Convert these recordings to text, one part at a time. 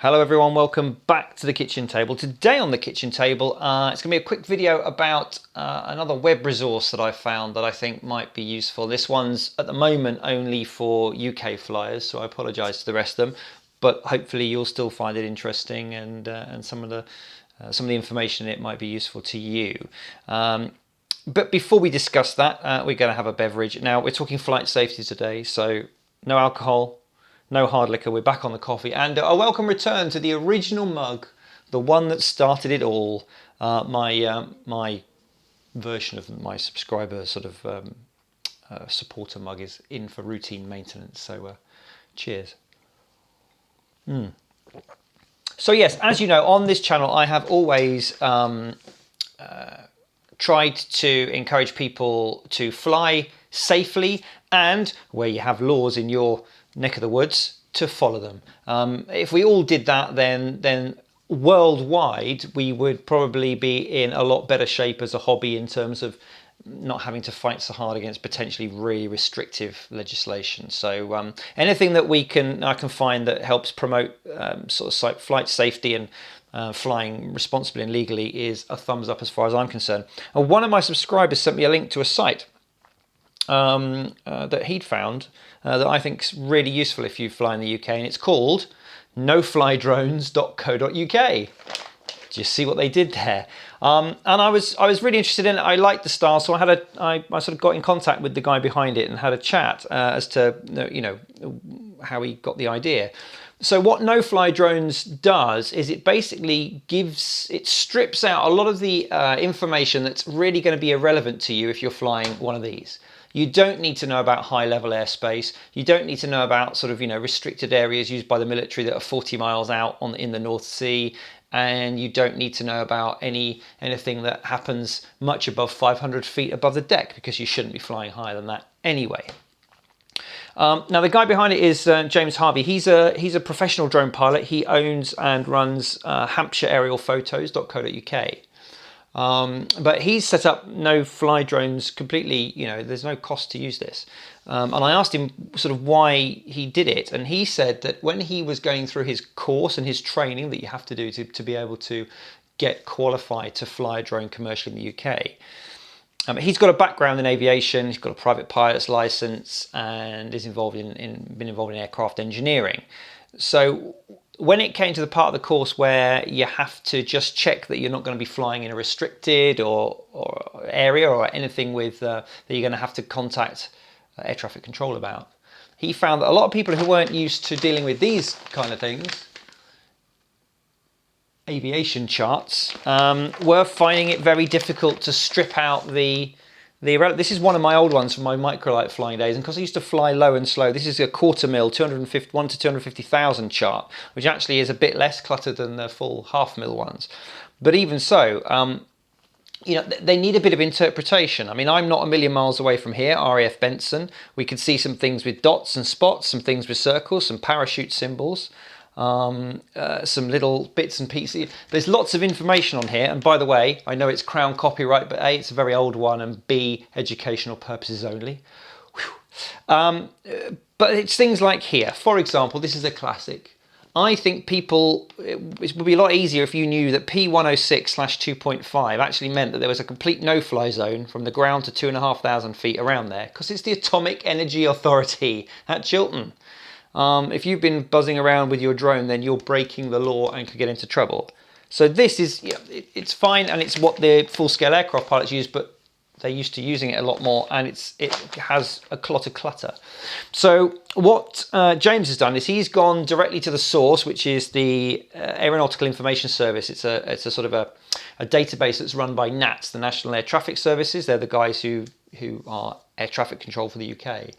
Hello everyone, welcome back to the kitchen table. Today on the kitchen table, it's going to be a quick video about another web resource that I found that I think might be useful. This one's at the moment only for UK flyers, so I apologise to the rest of them, but hopefully you'll still find it interesting and some of the information in it might be useful to you. But before we discuss that, we're going to have a beverage. Now we're talking flight safety today, so no alcohol, no hard liquor. We're back on the coffee, and a welcome return to the original mug, the one that started it all. My version of my subscriber sort of supporter mug is in for routine maintenance. So cheers. So yes, as you know, on this channel I have always tried to encourage people to fly safely, and where you have laws in your neck of the woods, to follow them. If we all did that, then worldwide we would probably be in a lot better shape as a hobby in terms of not having to fight so hard against potentially really restrictive legislation. So anything that I can find that helps promote sort of flight safety and flying responsibly and legally is a thumbs up as far as I'm concerned. And one of my subscribers sent me a link to a site that he'd found that I think's really useful if you fly in the UK, and it's called noflydrones.co.uk. Do you see what they did there? And I was really interested in it. I liked the style, so I sort of got in contact with the guy behind it and had a chat as to how he got the idea. So what Nofly Drones does is it basically strips out a lot of the information that's really going to be irrelevant to you if you're flying one of these. You don't need to know about high level airspace. You don't need to know about sort of, restricted areas used by the military that are 40 miles out in the North Sea. And you don't need to know about anything that happens much above 500 feet above the deck, because you shouldn't be flying higher than that anyway. Now the guy behind it is James Harvey. He's a professional drone pilot. He owns and runs HampshireAerialPhotos.co.uk. But he's set up Nofly Drones completely, there's no cost to use this. And I asked him sort of why he did it, and he said that when he was going through his course and his training that you have to do to be able to get qualified to fly a drone commercially in the UK, he's got a background in aviation, he's got a private pilot's license, and is been involved in aircraft engineering. So when it came to the part of the course where you have to just check that you're not going to be flying in a restricted or area or anything with that you're going to have to contact air traffic control about, he found that a lot of people who weren't used to dealing with these kind of things, aviation charts, were finding it very difficult to strip out this is one of my old ones from my microlight flying days, and because I used to fly low and slow, this is a 1/4 mil, 1 to 250,000 chart, which actually is a bit less cluttered than the full 1/2 mil ones. But even so, they need a bit of interpretation. I mean, I'm not a million miles away from here, RAF Benson. We could see some things with dots and spots, some things with circles, some parachute symbols, some little bits and pieces. There's lots of information on here, and by the way, I know it's Crown copyright, but A, it's a very old one, and B, educational purposes only. But it's things like here. For example, this is a classic. I think it would be a lot easier if you knew that P106/2.5 actually meant that there was a complete no-fly zone from the ground to 2,500 feet around there, because it's the Atomic Energy Authority at Chiltern. If you've been buzzing around with your drone, then you're breaking the law and could get into trouble. So this is, it's fine, and it's what the full-scale aircraft pilots use, but they're used to using it a lot more, and it has a lot of clutter. So what James has done is he's gone directly to the source, which is the Aeronautical Information Service. It's a sort of a database that's run by NATS, the National Air Traffic Services. They're the guys who are air traffic control for the UK.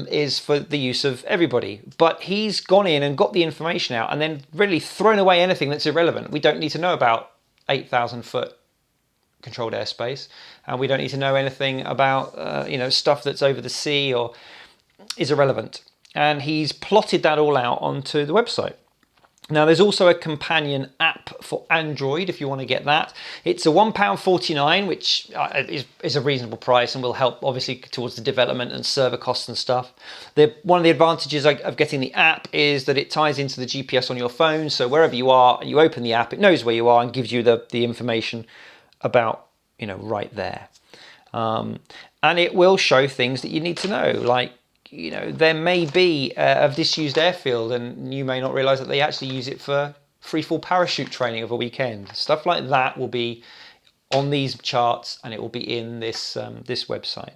Is for the use of everybody. But he's gone in and got the information out and then really thrown away anything that's irrelevant. We don't need to know about 8,000 foot controlled airspace, and we don't need to know anything about stuff that's over the sea or is irrelevant. And he's plotted that all out onto the website. Now, there's also a companion app for Android if you want to get that. It's a £1.49, which is a reasonable price and will help obviously towards the development and server costs and stuff. One of the advantages of getting the app is that it ties into the GPS on your phone. So wherever you are, you open the app, it knows where you are and gives you the information about, right there. And it will show things that you need to know, like, there may be a disused airfield and you may not realize that they actually use it for freefall parachute training of a weekend. Stuff like that will be on these charts and it will be in this this website.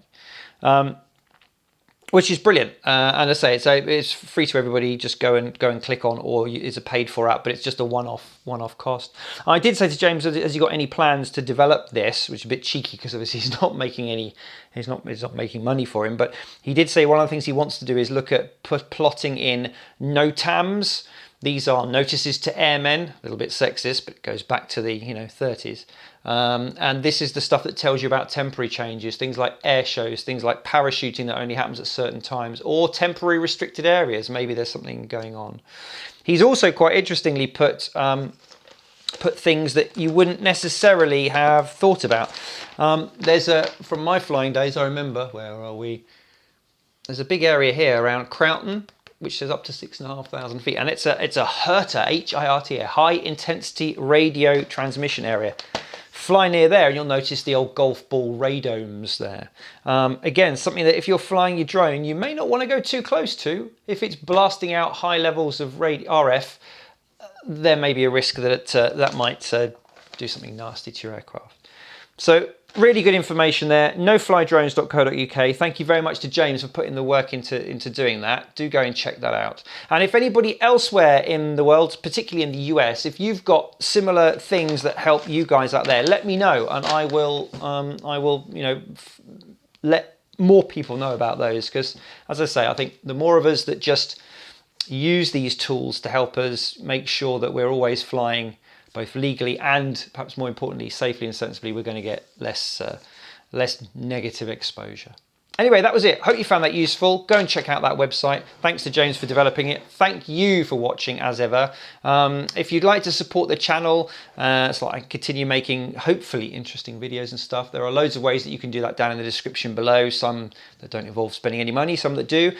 Which is brilliant, and as I say, it's free to everybody. Just go and click on, or it's a paid for app, but it's just a one-off cost. I did say to James, has he got any plans to develop this? Which is a bit cheeky because obviously he's not making money for him. But he did say one of the things he wants to do is look at plotting in NOTAMs. These are notices to airmen, a little bit sexist, but it goes back to the 30s. And this is the stuff that tells you about temporary changes, things like air shows, things like parachuting that only happens at certain times, or temporary restricted areas. Maybe there's something going on. He's also quite interestingly put things that you wouldn't necessarily have thought about. From my flying days, I remember, where are we? There's a big area here around Croughton, which is up to 6,500 feet, and it's a HIRTA, HIRTA, high intensity radio transmission area. Fly near there and you'll notice the old golf ball radomes there. Again, something that if you're flying your drone, you may not want to go too close to. If it's blasting out high levels of RF, there may be a risk that that might do something nasty to your aircraft. So really good information there. Noflydrones.co.uk. Thank you very much to James for putting the work into doing that. Do go and check that out. And if anybody elsewhere in the world, particularly in the US, if you've got similar things that help you guys out there, let me know, and I will let more people know about those. Because as I say, I think the more of us that just use these tools to help us make sure that we're always flying both legally and perhaps more importantly safely and sensibly, we're going to get less negative exposure. Anyway, that was it. Hope you found that useful. Go and check out that website. Thanks to James for developing it. Thank you for watching as ever. If you'd like to support the channel so I can continue making hopefully interesting videos and stuff, there are loads of ways that you can do that down in the description below. Some that don't involve spending any money, some that do.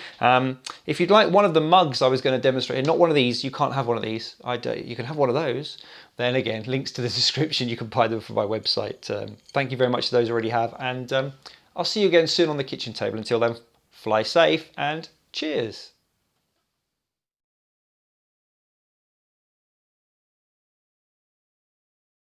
If you'd like one of the mugs I was going to demonstrate, not one of these, you can't have one of these. You can have one of those. Then again, links to the description, you can buy them from my website. Thank you very much to those who already have, and I'll see you again soon on the kitchen table. Until then, fly safe and cheers.